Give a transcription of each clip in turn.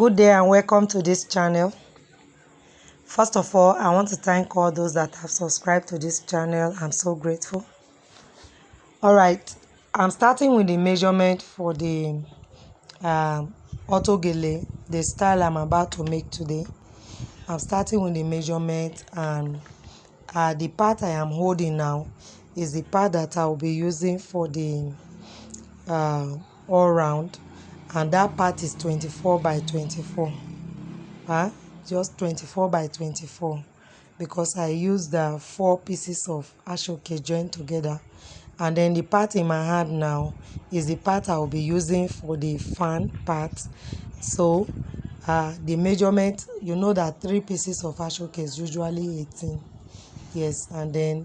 Good day and welcome to this channel. First of all, I want to thank all those that have subscribed to this channel. I'm so grateful. All right, I'm starting with the measurement for the auto gele, the style I'm about to make today. I'm starting with the measurement, and the part I am holding now is the part that I will be using for the all round, and that part is 24 by 24. Just 24 by 24, because I used the 4 pieces of ashoke joined together. And then the part in my hand now is the part I will be using for the fan part. So the measurement, you know that 3 pieces of ashoke is usually 18. Yes, and then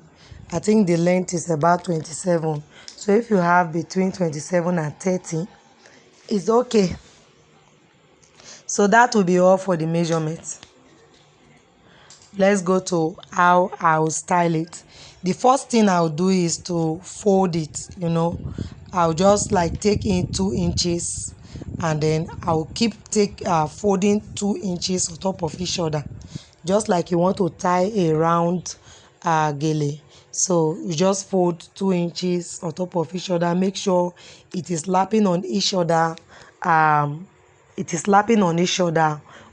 I think the length is about 27. So if you have between 27 and 30, it's okay. So that will be all for the measurement. Let's go to how I'll style it. The first thing I'll do is to fold it. I'll just like take in 2 inches, and then I'll keep folding 2 inches on top of each other, just like you want to tie a round gele. So you just fold 2 inches on top of each other. Make sure it is lapping on each other.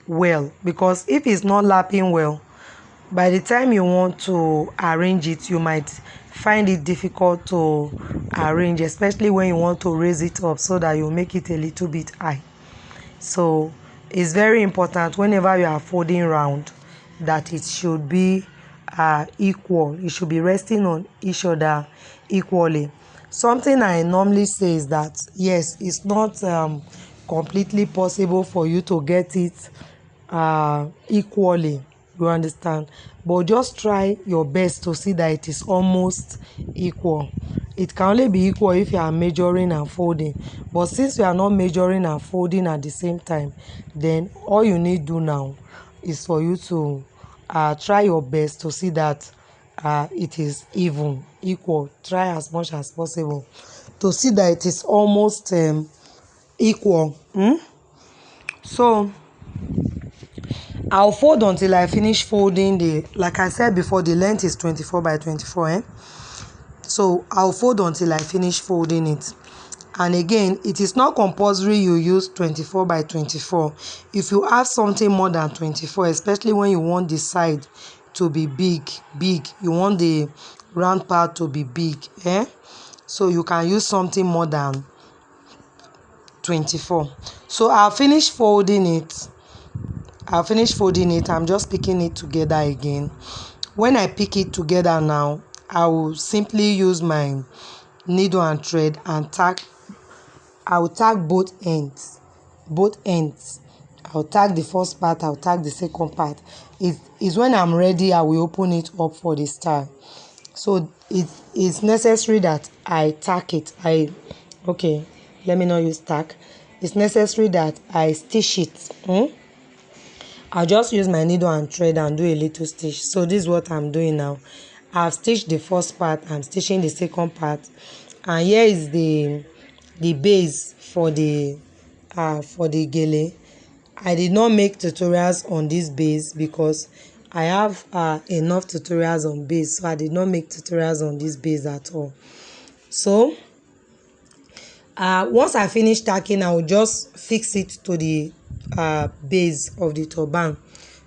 Well, because if it's not lapping well, by the time you want to arrange it, you might find it difficult to arrange, especially when you want to raise it up so that you make it a little bit high. So it's very important whenever you are folding round that it should be equal. It should be resting on each other equally. Something I normally say is that yes, it's not completely possible for you to get it equally, you understand, but just try your best to see that it is almost equal. It can only be equal if you are measuring and folding, but since you are not measuring and folding at the same time, then all you need to do now is for you to try your best to see that it is equal. Try as much as possible to see that it is almost equal. So I'll fold until I finish folding like I said before, the length is 24 by 24. So I'll fold until I finish folding it. And again, it is not compulsory you use 24 by 24. If you have something more than 24, especially when you want the side to be big, you want the round part to be big, so you can use something more than 24. So I'll finish folding it. I'm just picking it together again. When I pick it together now, I will simply use my needle and thread and tack. I will tack both ends. I'll tack the first part, I'll tack the second part. It is when I'm ready I will open it up for the style. So it is necessary that I tack it. Let me not use tack. It's necessary that I stitch it. I'll just use my needle and thread and do a little stitch. So this is what I'm doing now. I've stitched the first part, I'm stitching the second part, and here is the base for the gele. I did not make tutorials on this base because I have enough tutorials on base, so I did not make tutorials on this base at all. So once I finish tacking, I will just fix it to the base of the turban.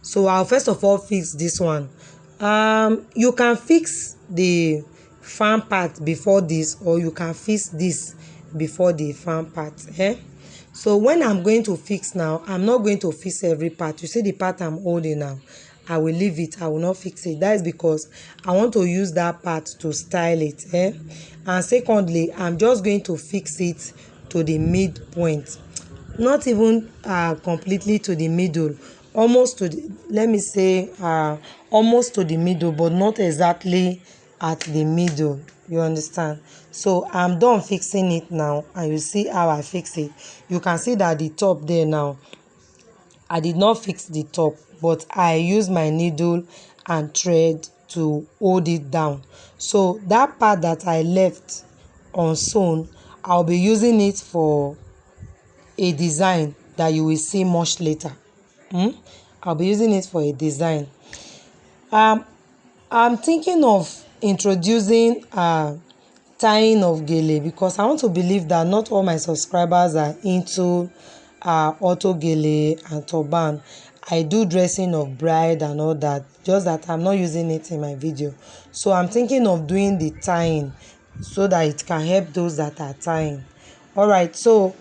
So I'll first of all fix this one. You can fix the fan part before this, or you can fix this before the fan part. So when I'm going to fix now, I'm not going to fix every part. You see the part I'm holding now, I will leave it. I will not fix it. That is because I want to use that part to style it. And secondly, I'm just going to fix it to the midpoint, not even completely to the middle, almost to the, let me say almost to the middle, but not exactly at the middle, you understand. So I'm done fixing it now, and you see how I fix it. You can see that the top there now, I did not fix the top, but I use my needle and thread to hold it down. So that part that I left unsewn, I'll be using it for a design that you will see much later. I'll be using it for a design. I'm thinking of introducing tying of gele, because I want to believe that not all my subscribers are into auto gele and turban. I do dressing of bride and all that, just that I'm not using it in my video. So I'm thinking of doing the tying so that it can help those that are tying. All right, so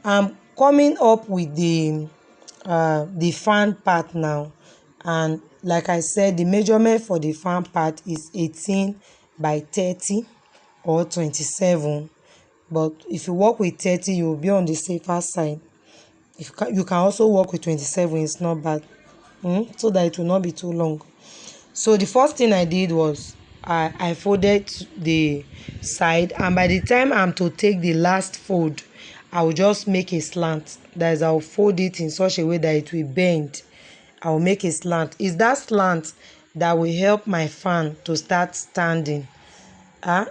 I'm coming up with the fan part now, and like I said, the measurement for the fan part is 18 by 30 or 27, but if you work with 30 you will be on the safer side. If you can also work with 27, it's not bad, so that it will not be too long. So the first thing I did was I folded the side, and by the time I'm to take the last fold, I will just make a slant. That is, I'll fold it in such a way that it will bend. I'll make a slant. It's that slant that will help my fan to start standing.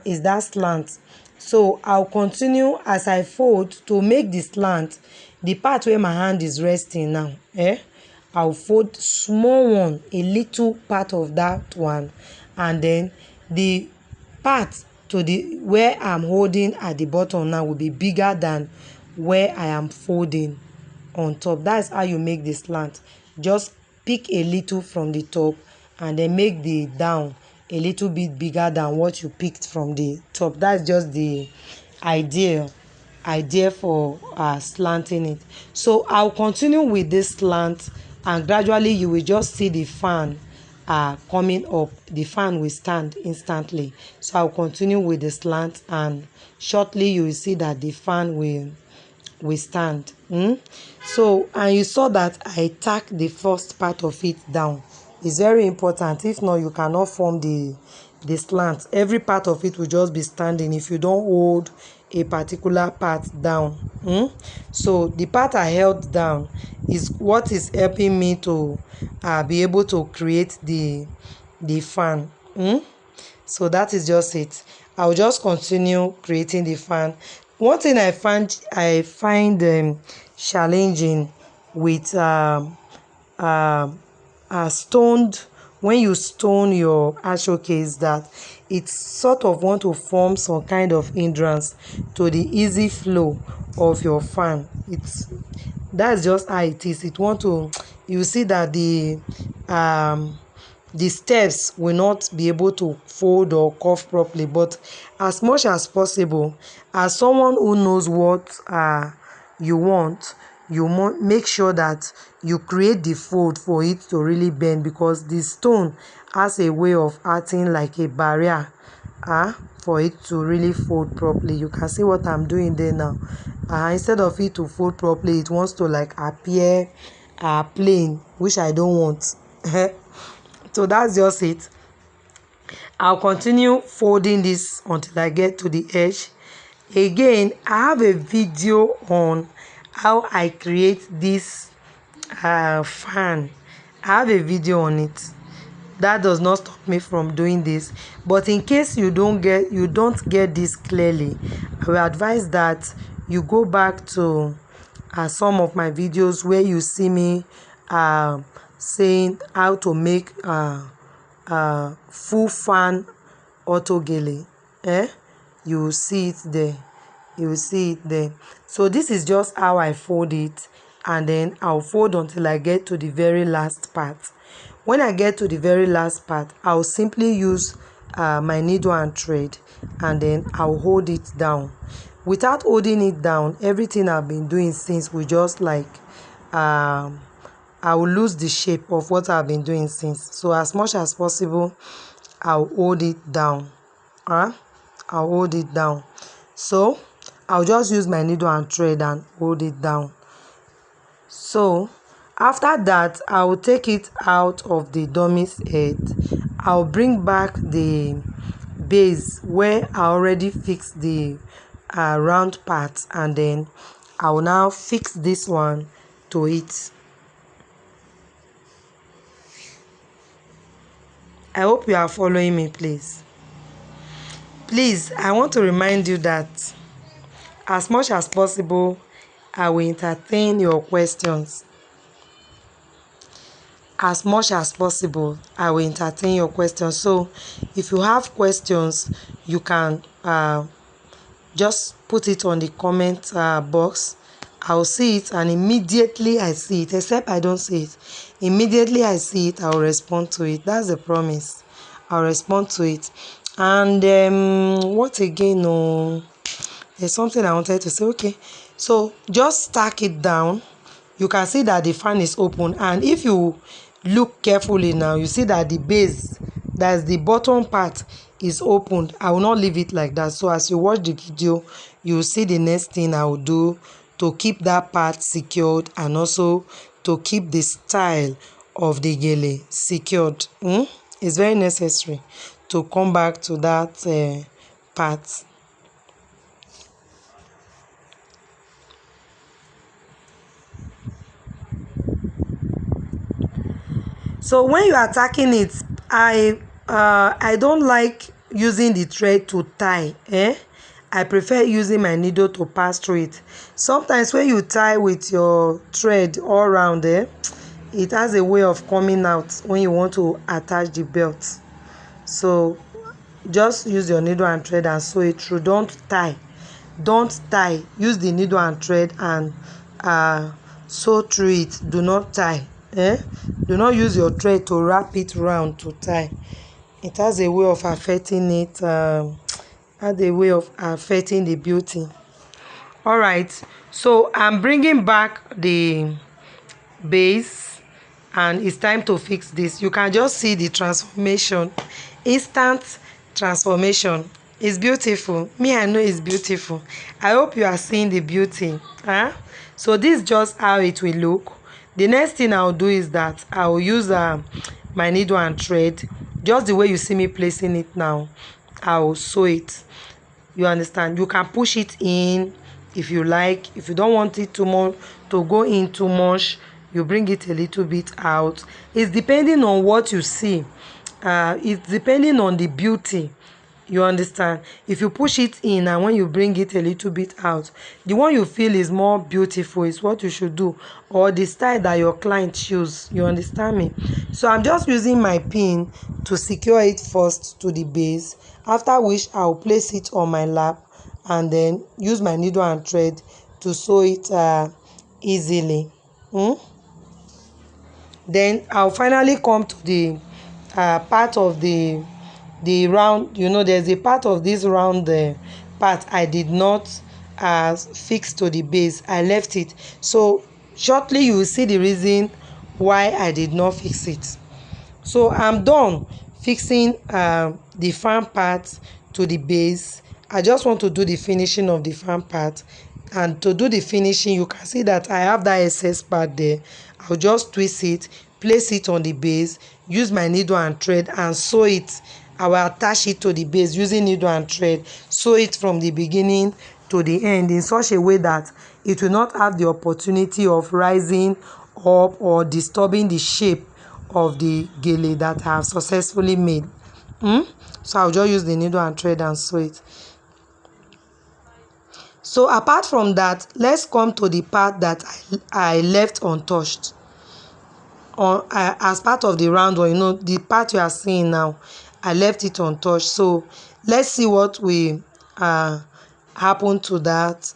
Is that slant. So I'll continue as I fold to make the slant. The part where my hand is resting now, I'll fold small one, a little part of that one, and then the part to the where I'm holding at the bottom now will be bigger than where I am folding on top. That's how you make the slant. Just pick a little from the top and then make the down a little bit bigger than what you picked from the top. That's just the idea for slanting it. So I'll continue with this slant, and gradually you will just see the fan coming up. The fan will stand instantly. So I'll continue with the slant, and shortly you will see that the fan will stand. So, and you saw that I tack the first part of it down. It's very important. If not, you cannot form the slant. Every part of it will just be standing if you don't hold a particular part down. So the part I held down is what is helping me to be able to create the fan. So that is just it. I'll just continue creating the fan. One thing I find challenging with stoned, when you stone your ashoke, is that it sort of want to form some kind of hindrance to the easy flow of your fan. That's just how it is. It want to, you see that the steps will not be able to fold or curve properly. But as much as possible, as someone who knows what you want, you make sure that you create the fold for it to really bend, because the stone has a way of acting like a barrier for it to really fold properly. You can see what I'm doing there now. Instead of it to fold properly, it wants to like appear plain, which I don't want. So that's just it. I'll continue folding this until I get to the edge. Again, I have a video on how I create this fan. I have a video on it. That does not stop me from doing this, but in case you don't get this clearly, I will advise that you go back to some of my videos where you see me saying how to make full fan auto gele. You will see it there. So this is just how I fold it, and then I'll fold until I get to the very last part. When I get to the very last part, I'll simply use my needle and thread, and then I'll hold it down. Without holding it down, everything I've been doing since will just like I will lose the shape of what I've been doing since. So as much as possible, I'll hold it down. I'll hold it down. So I'll just use my needle and thread and hold it down. So after that, I will take it out of the dummy's head. I'll bring back the base where I already fixed the round part, and then I will now fix this one to it. I hope you are following me, please. Please, I want to remind you that as much as possible, I will entertain your questions. As much as possible, I will entertain your questions. So if you have questions, you can just put it on the comment box. I'll see it, and immediately I see it, except I don't see it, immediately I see it, I'll respond to it. That's a promise. I'll respond to it. And what again? Oh, there's something I wanted to say. Okay, so just stack it down. You can see that the fan is open, and if you look carefully now, you see that the base, that's the bottom part, is opened. I will not leave it like that. So as you watch the video, you will see the next thing I will do to keep that part secured, and also to keep the style of the gele secured. It's very necessary to come back to that part. So when you are tacking it, I don't like using the thread to tie. I prefer using my needle to pass through it. Sometimes when you tie with your thread all around there, it has a way of coming out when you want to attach the belt. So just use your needle and thread and sew it through. Don't tie. Don't tie. Use the needle and thread and sew through it. Do not tie. Do not use your thread to wrap it round to tie. It has a way of affecting it. Has a way of affecting the beauty. All right. So I'm bringing back the base, and it's time to fix this. You can just see the transformation, instant transformation. It's beautiful. Me, I know it's beautiful. I hope you are seeing the beauty. So this is just how it will look. The next thing I'll do is that I will use my needle and thread, just the way you see me placing it now. I will sew it. You understand? You can push it in if you like. If you don't want it too much to go in too much, you bring it a little bit out. It's depending on what you see. It's depending on the beauty. You understand? If you push it in and when you bring it a little bit out, the one you feel is more beautiful is what you should do, or the style that your client choose. You understand me? So I'm just using my pin to secure it first to the base, after which I'll place it on my lap and then use my needle and thread to sew it easily. Then I'll finally come to the part of the round. There's a part of this round part I did not fix to the base. I left it. So shortly you will see the reason why I did not fix it. So I'm done fixing the fan part to the base. I just want to do the finishing of the fan part, and to do the finishing, you can see that I have that excess part there. I'll just twist it, place it on the base, use my needle and thread and sew it. I will attach it to the base using needle and thread, sew it from the beginning to the end in such a way that it will not have the opportunity of rising up or disturbing the shape of the gele that I have successfully made. So I'll just use the needle and thread and sew it. So apart from that, let's come to the part that I left untouched. As part of the round one, the part you are seeing now, I left it untouched. So let's see what will happen to that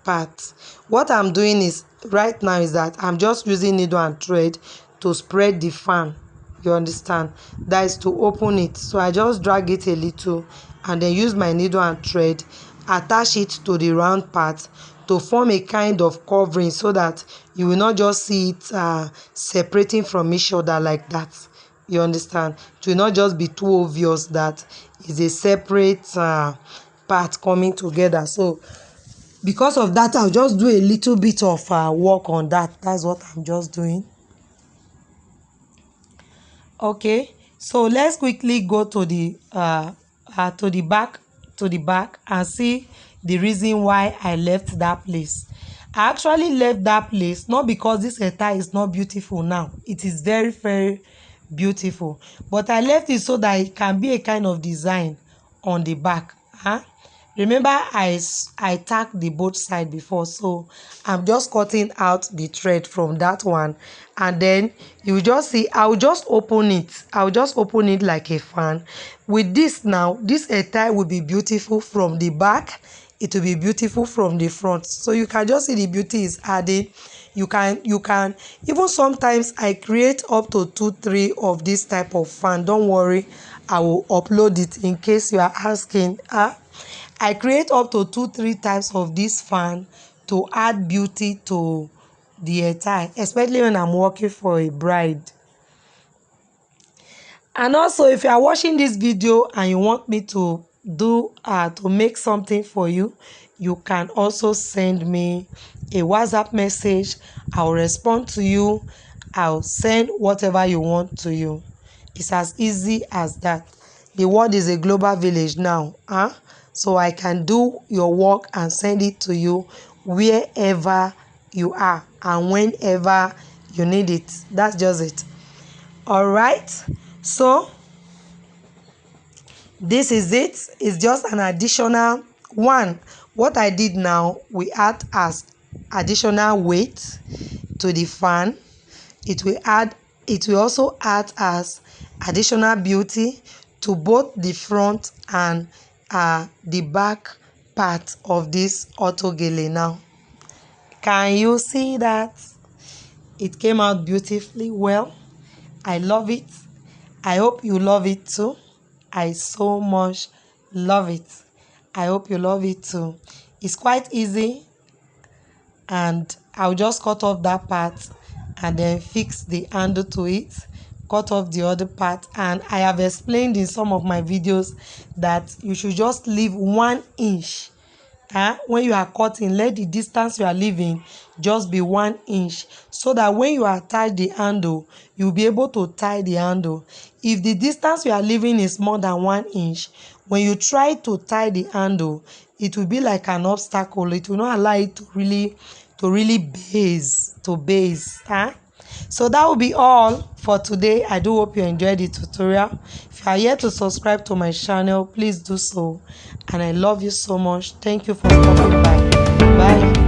part. What I'm doing is right now is that I'm just using needle and thread to spread the fan. You understand? That is to open it. So I just drag it a little and then use my needle and thread, attach it to the round part to form a kind of covering, so that you will not just see it separating from each other like that. You understand? It will not just be too obvious that it's a separate part coming together. So because of that, I'll just do a little bit of work on that. That's what I'm just doing. Okay, so let's quickly go to the back and see the reason why I left that place. I actually left that place not because this attire is not beautiful now. It is very, very beautiful, but I left it so that it can be a kind of design on the back. Remember, I tacked the both side before, so I'm just cutting out the thread from that one, and then you just see I'll just open it. I'll just open it like a fan. With this now, this tie will be beautiful from the back. It will be beautiful from the front. So you can just see the beauty is added. You can even sometimes I create up to 2-3 of this type of fan. Don't worry, I will upload it in case you are asking. I create up to 2-3 types of this fan to add beauty to the attire, especially when I'm working for a bride. And also, if you are watching this video and you want me to make something for you, you can also send me a WhatsApp message. I'll respond to you. I'll send whatever you want to you. It's as easy as that. The world is a global village now, so I can do your work and send it to you wherever you are and whenever you need it. That's just it. All right, so this is it. It's just an additional one. What I did now, we add as additional weight to the fan. It will also add as additional beauty to both the front and the back part of this auto gele. Now can you see that it came out beautifully well? I love it. I hope you love it too. I so much love it. I hope you love it too. It's quite easy, and I'll just cut off that part and then fix the handle to it, cut off the other part. And I have explained in some of my videos that you should just leave 1 inch. When you are cutting, let the distance you are leaving just be 1 inch, so that when you are tie the handle, you'll be able to tie the handle. If the distance you are leaving is more than 1 inch, when you try to tie the handle, it will be like an obstacle. It will not allow it to really base. So that will be all for today. I do hope you enjoyed the tutorial. If you are yet to subscribe to my channel, please do so. And I love you so much. Thank you for stopping by. Bye.